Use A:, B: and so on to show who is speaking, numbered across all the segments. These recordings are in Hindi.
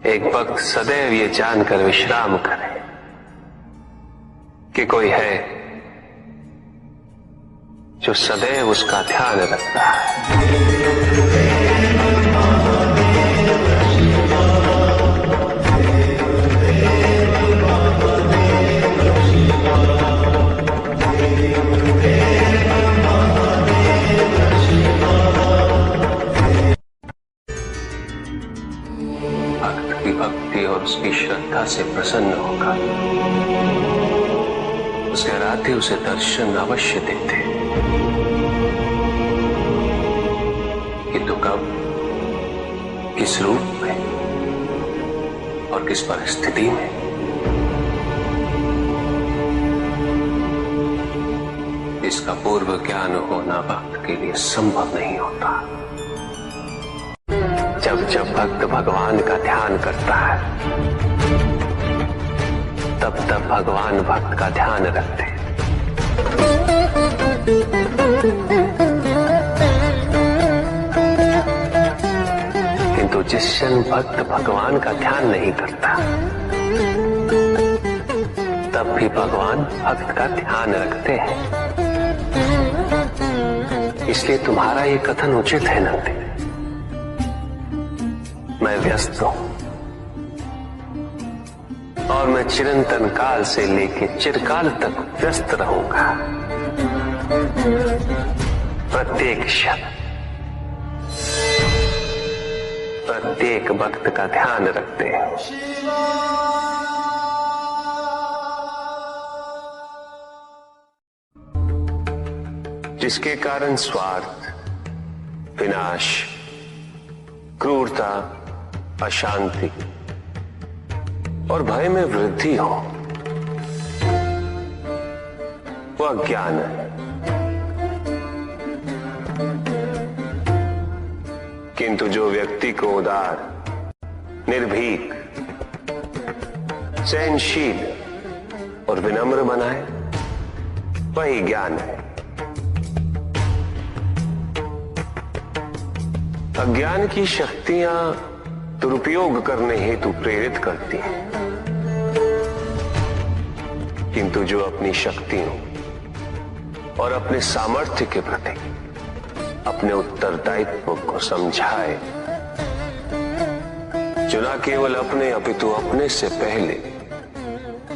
A: एक भक्त सदैव ये जानकर विश्राम करे कि कोई है जो सदैव उसका ध्यान रखता है। भक्त की भक्ति और उसकी श्रद्धा से प्रसन्न होगा। उसके आराध्य उसे दर्शन अवश्य देते, किंतु कब, किस रूप में और किस परिस्थिति में, इसका पूर्व ज्ञान होना भक्त के लिए संभव नहीं होता। जब जब भक्त भगवान का ध्यान करता है, तब तब भगवान भक्त का ध्यान रखते हैं। किंतु जिस क्षण भक्त भगवान का ध्यान नहीं करता, तब भी भगवान भक्त का ध्यान रखते हैं। इसलिए तुम्हारा ये कथन उचित है नंदी। मैं व्यस्त हूं और मैं चिरंतन काल से लेकर चिरकाल तक व्यस्त रहूंगा। प्रत्येक क्षण प्रत्येक भक्त का ध्यान रखते हैं। जिसके कारण स्वार्थ, विनाश, क्रूरता, अशांति और भय में वृद्धि हो, वह ज्ञान है। किंतु जो व्यक्ति को उदार, निर्भीक, सहनशील और विनम्र बनाए, वही ज्ञान है। अज्ञान की शक्तियां दुरुपयोग करने हेतु प्रेरित करती हैं, किंतु जो अपनी शक्तियों और अपने सामर्थ्य के प्रति अपने उत्तरदायित्व को समझाए, जो न केवल अपने अपितु अपने से पहले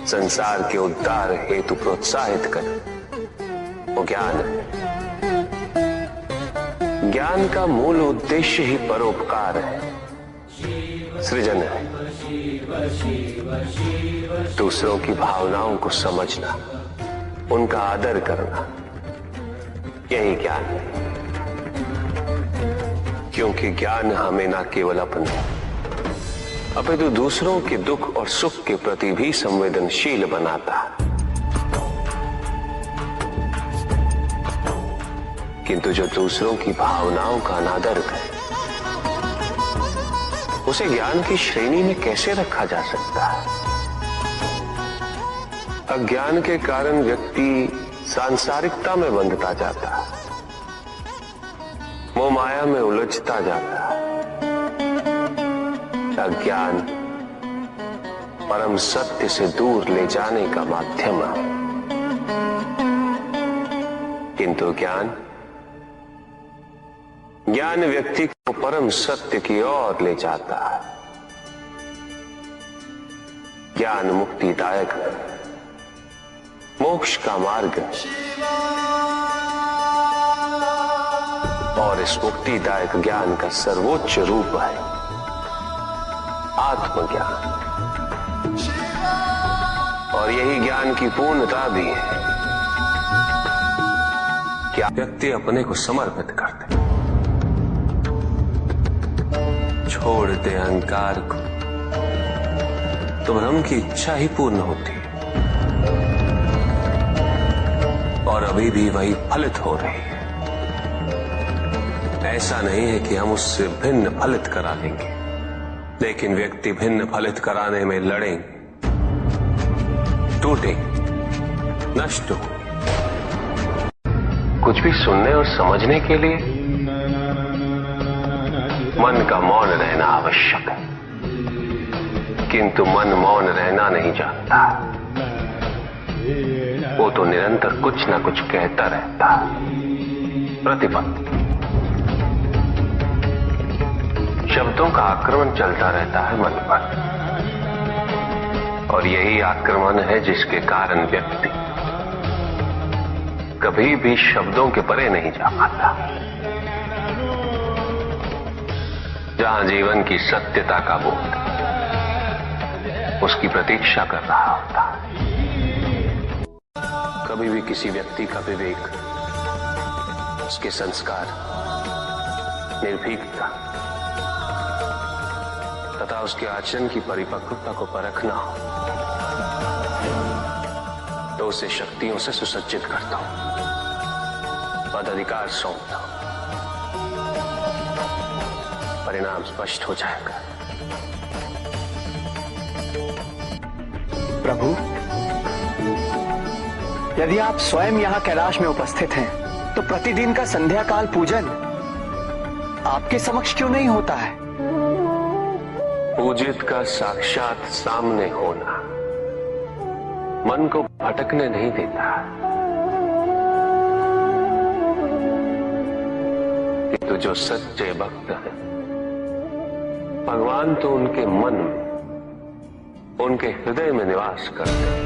A: संसार के उद्धार हेतु प्रोत्साहित करे, वो ज्ञान है। ज्ञान का मूल उद्देश्य ही परोपकार है, सृजन है। दूसरों की भावनाओं को समझना, उनका आदर करना, यही ज्ञान है। क्योंकि ज्ञान हमें न केवल अपने अपितु दूसरों के दुख और सुख के प्रति भी संवेदनशील बनाता है। किंतु जो दूसरों की भावनाओं का अनादर करे, उसे ज्ञान की श्रेणी में कैसे रखा जा सकता है? अज्ञान के कारण व्यक्ति सांसारिकता में बंधता जाता है, मोह माया में उलझता जाता है। अज्ञान परम सत्य से दूर ले जाने का माध्यम है, किंतु ज्ञान व्यक्ति को परम सत्य की ओर ले जाता है। ज्ञान मुक्तिदायक है, मोक्ष का मार्ग है। और इस मुक्तिदायक ज्ञान का सर्वोच्च रूप है आत्मज्ञान, और यही ज्ञान की पूर्णता भी है कि व्यक्ति अपने को समर्पित कर दे, छोड़ दे अहंकार को, तो ब्रह्म की इच्छा ही पूर्ण होती है, और अभी भी वही फलित हो रही है। ऐसा नहीं है कि हम उससे भिन्न फलित करा लेंगे, लेकिन व्यक्ति भिन्न फलित कराने में लड़ेंगे, टूटेंगे, नष्ट हो। कुछ कुछ भी सुनने और समझने के लिए मन का मौन रहना आवश्यक है, किंतु मन मौन रहना नहीं जानता। वो तो निरंतर कुछ ना कुछ कहता रहता, प्रतिपल शब्दों का आक्रमण चलता रहता है मन पर, और यही आक्रमण है जिसके कारण व्यक्ति कभी भी शब्दों के परे नहीं जा पाता। जहां जीवन की सत्यता का बोध उसकी प्रतीक्षा कर रहा होता। कभी भी किसी व्यक्ति का विवेक, उसके संस्कार, निर्भीकता तथा उसके आचरण की परिपक्वता को परखना हो तो उसे शक्तियों से सुसज्जित करता हूं, पदाधिकार सौंपता हूं। परिणाम स्पष्ट हो जाएगा।
B: प्रभु, यदि आप स्वयं यहाँ कैलाश में उपस्थित हैं, तो प्रतिदिन का संध्या काल पूजन आपके समक्ष क्यों नहीं होता है?
A: पूजित का साक्षात सामने होना मन को भटकने नहीं देता, किंतु जो सच्चे भक्त हैं, भगवान तो उनके मन में, उनके हृदय में निवास करते हैं।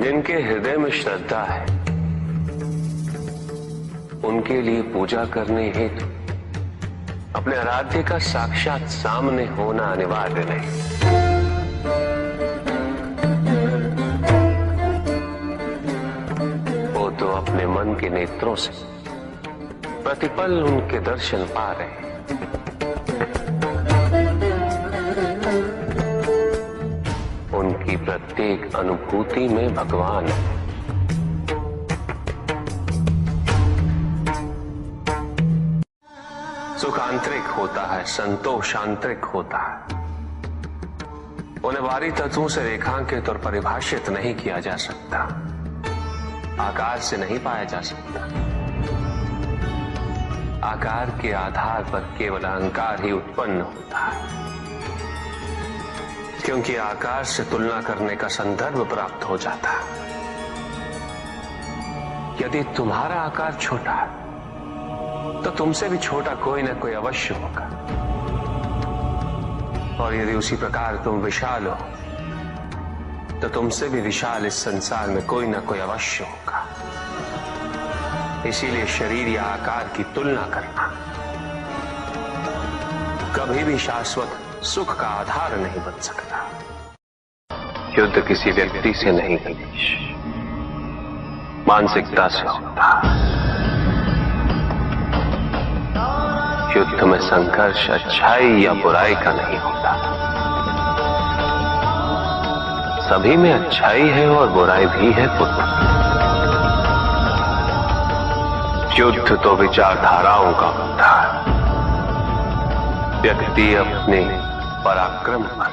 A: जिनके हृदय में श्रद्धा है, उनके लिए पूजा करने हेतु अपने आराध्य का साक्षात सामने होना अनिवार्य नहीं। वो तो अपने मन के नेत्रों से प्रतिपल उनके दर्शन पा रहे हैं। उनकी प्रत्येक अनुभूति में भगवान है। सुख आंतरिक होता है, संतोष आंतरिक होता है। उन्हें बाहरी तत्वों से रेखांकित और परिभाषित नहीं किया जा सकता, आकार से नहीं पाया जा सकता। आकार के आधार पर केवल अहंकार ही उत्पन्न होता है, क्योंकि आकार से तुलना करने का संदर्भ प्राप्त हो जाता है। यदि तुम्हारा आकार छोटा है तो तुमसे भी छोटा कोई ना कोई अवश्य होगा, और यदि उसी प्रकार तुम विशाल हो तो तुमसे भी विशाल इस संसार में कोई ना कोई अवश्य होगा। इसीलिए शरीर या आकार की तुलना करना कभी भी शाश्वत सुख का आधार नहीं बन सकता। युद्ध किसी व्यक्ति से नहीं गणेश, मानसिकता से होता। युद्ध में संघर्ष अच्छाई या बुराई का नहीं होता, सभी में अच्छाई है और बुराई भी है पुत्र। युद्ध तो विचारधाराओं का होता है, व्यक्ति अपने पराक्रम पर